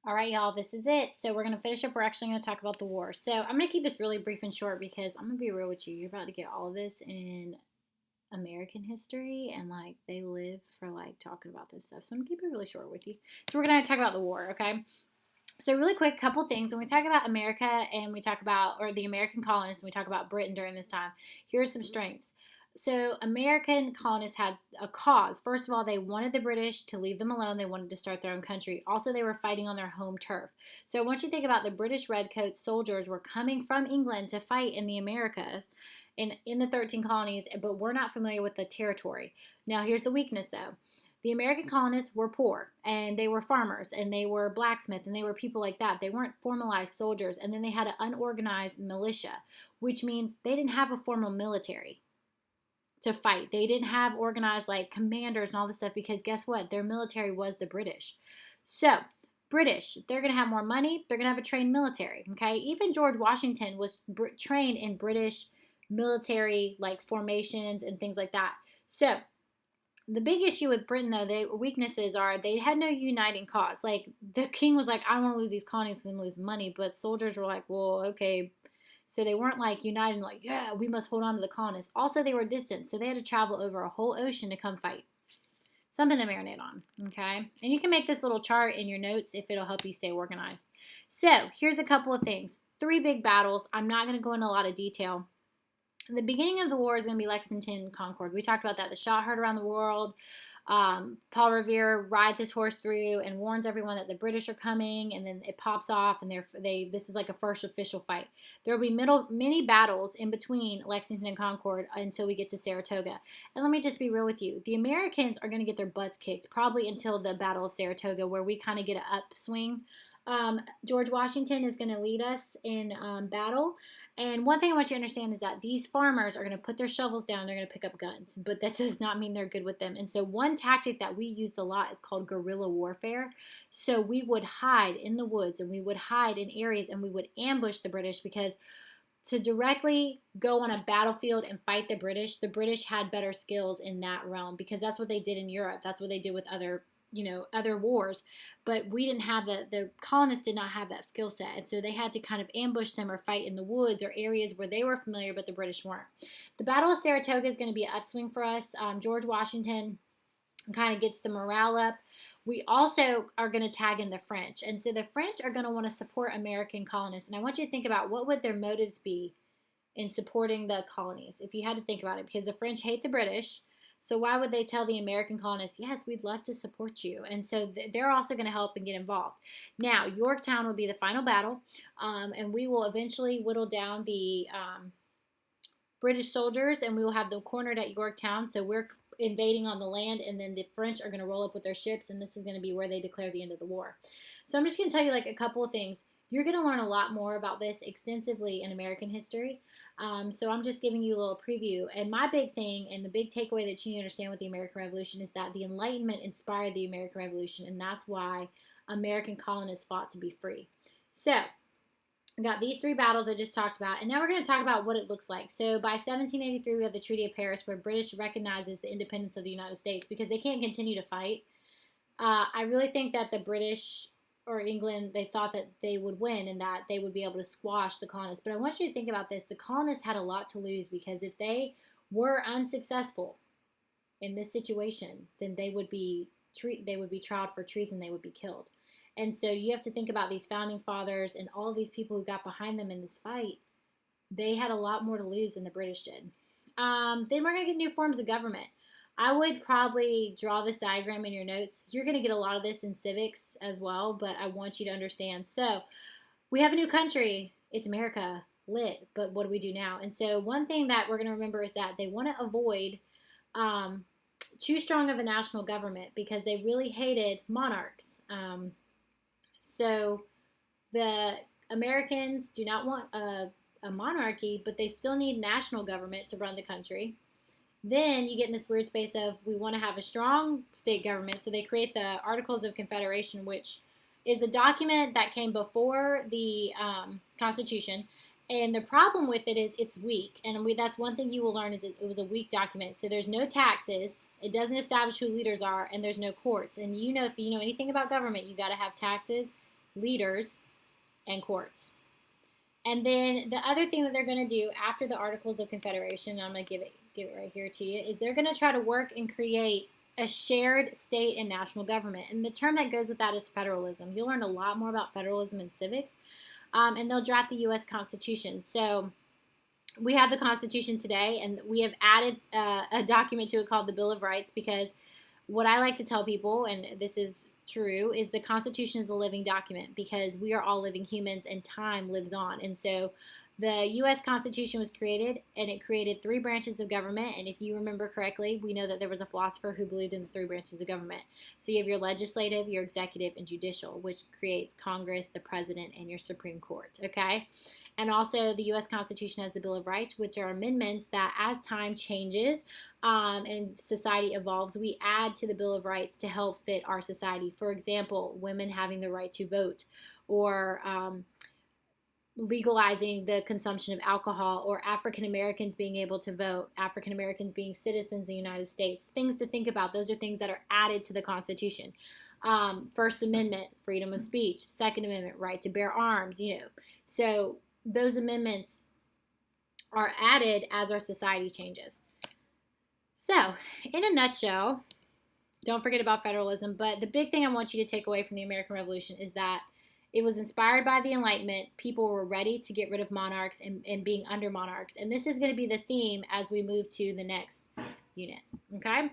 All right, y'all, this is it. So we're going to finish up. We're actually going to talk about the war. So I'm going to keep this really brief and short because I'm going to be real with you. You're about to get all of this in American history, and like they live for like talking about this stuff. So I'm going to keep it really short with you. So we're going to talk about the war, okay? So really quick, couple things. When we talk about America and we talk about, or the American colonists, and we talk about Britain during this time, here are some strengths. So American colonists had a cause. First of all, they wanted the British to leave them alone. They wanted to start their own country. Also, they were fighting on their home turf. So once you think about the British redcoat soldiers were coming from England to fight in the Americas, in the 13 colonies, but we're not familiar with the territory. Now, here's the weakness though. The American colonists were poor and they were farmers and they were blacksmiths and they were people like that. They weren't formalized soldiers. And then they had an unorganized militia, which means they didn't have a formal military to fight. They didn't have organized like commanders and all this stuff because guess what? Their military was the British. So, British, they're going to have more money. They're going to have a trained military. Okay. Even George Washington was trained in British military like formations and things like that. So, the big issue with Britain, though, the weaknesses are they had no uniting cause. Like the king was like, I don't want to lose these colonies and lose money, but soldiers were like, well, okay. So they weren't like united, like, yeah, we must hold on to the colonists. Also, they were distant, so they had to travel over a whole ocean to come fight. Something to marinate on, okay? And you can make this little chart in your notes if it'll help you stay organized. So here's a couple of things. 3 big battles. I'm not going to go into a lot of detail. The beginning of the war is going to be Lexington Concord. We talked about that. The shot heard around the world. Paul Revere rides his horse through and warns everyone that the British are coming, and then it pops off, and this is like a first official fight. There will be many battles in between Lexington and Concord until we get to Saratoga. And let me just be real with you: the Americans are going to get their butts kicked probably until the Battle of Saratoga, where we kind of get an upswing. George Washington is going to lead us in battle. And one thing I want you to understand is that these farmers are going to put their shovels down, they're going to pick up guns, but that does not mean they're good with them. And so, one tactic that we used a lot is called guerrilla warfare. So, we would hide in the woods and we would hide in areas and we would ambush the British because to directly go on a battlefield and fight the British had better skills in that realm because that's what they did in Europe. That's what they did with other wars, but we didn't have the colonists did not have that skill set, and so they had to kind of ambush them or fight in the woods or areas where they were familiar but the British weren't. The Battle of Saratoga is going to be an upswing for us. George Washington kind of gets the morale up. We also are going to tag in the French, and so the French are going to want to support American colonists, and I want you to think about what would their motives be in supporting the colonies if you had to think about it, because the French hate the British. So why would they tell the American colonists, yes, we'd love to support you? And so they're also going to help and get involved. Now, Yorktown will be the final battle, and we will eventually whittle down the British soldiers, and we will have them cornered at Yorktown. So we're invading on the land, and then the French are going to roll up with their ships, and this is going to be where they declare the end of the war. So I'm just going to tell you like a couple of things. You're going to learn a lot more about this extensively in American history. So I'm just giving you a little preview. And my big thing and the big takeaway that you need to understand with the American Revolution is that the Enlightenment inspired the American Revolution, and that's why American colonists fought to be free. So we got these 3 battles I just talked about, and now we're going to talk about what it looks like. So by 1783, we have the Treaty of Paris, where British recognizes the independence of the United States because they can't continue to fight. I really think that the British or England, they thought that they would win and that they would be able to squash the colonists. But I want you to think about this. The colonists had a lot to lose because if they were unsuccessful in this situation, then they would be tried for treason. They would be killed. And so you have to think about these founding fathers and all these people who got behind them in this fight. They had a lot more to lose than the British did. Then we're going to get new forms of government. I would probably draw this diagram in your notes. You're going to get a lot of this in civics as well, but I want you to understand. So we have a new country. It's America, lit, but what do we do now? And so one thing that we're going to remember is that they want to avoid too strong of a national government because they really hated monarchs. So the Americans do not want a monarchy, but they still need national government to run the country. Then you get in this weird space of we want to have a strong state government, so they create the Articles of Confederation, which is a document that came before the Constitution. And the problem with it is it's weak, and that's one thing you will learn is it was a weak document. So there's no taxes, it doesn't establish who leaders are, and there's no courts. And if you know anything about government, you got to have taxes leaders, and courts. And then the other thing that they're going to do after the Articles of Confederation, and I'm going to give it right here to you, is they're going to try to work and create a shared state and national government. And the term that goes with that is federalism. You'll learn a lot more about federalism in civics. And they'll draft the U.S. Constitution. So we have the Constitution today, and we have added a document to it called the Bill of Rights, because what I like to tell people, and this is true, is the Constitution is a living document, because we are all living humans and time lives on. And so the U.S. Constitution was created, and it created 3 branches of government. And if you remember correctly, we know that there was a philosopher who believed in the 3 branches of government. So you have your legislative, your executive, and judicial, which creates Congress, the president, and your Supreme Court, okay? And also the U.S. Constitution has the Bill of Rights, which are amendments that as time changes and society evolves, we add to the Bill of Rights to help fit our society. For example, women having the right to vote, or legalizing the consumption of alcohol, or African Americans being able to vote, African Americans being citizens of the United States. Things to think about. Those are things that are added to the Constitution. First Amendment, freedom of speech. Second Amendment, right to bear arms. So those amendments are added as our society changes. So, in a nutshell, don't forget about federalism, but the big thing I want you to take away from the American Revolution is that it was inspired by the Enlightenment. People were ready to get rid of monarchs and being under monarchs. And this is going to be the theme as we move to the next unit. Okay?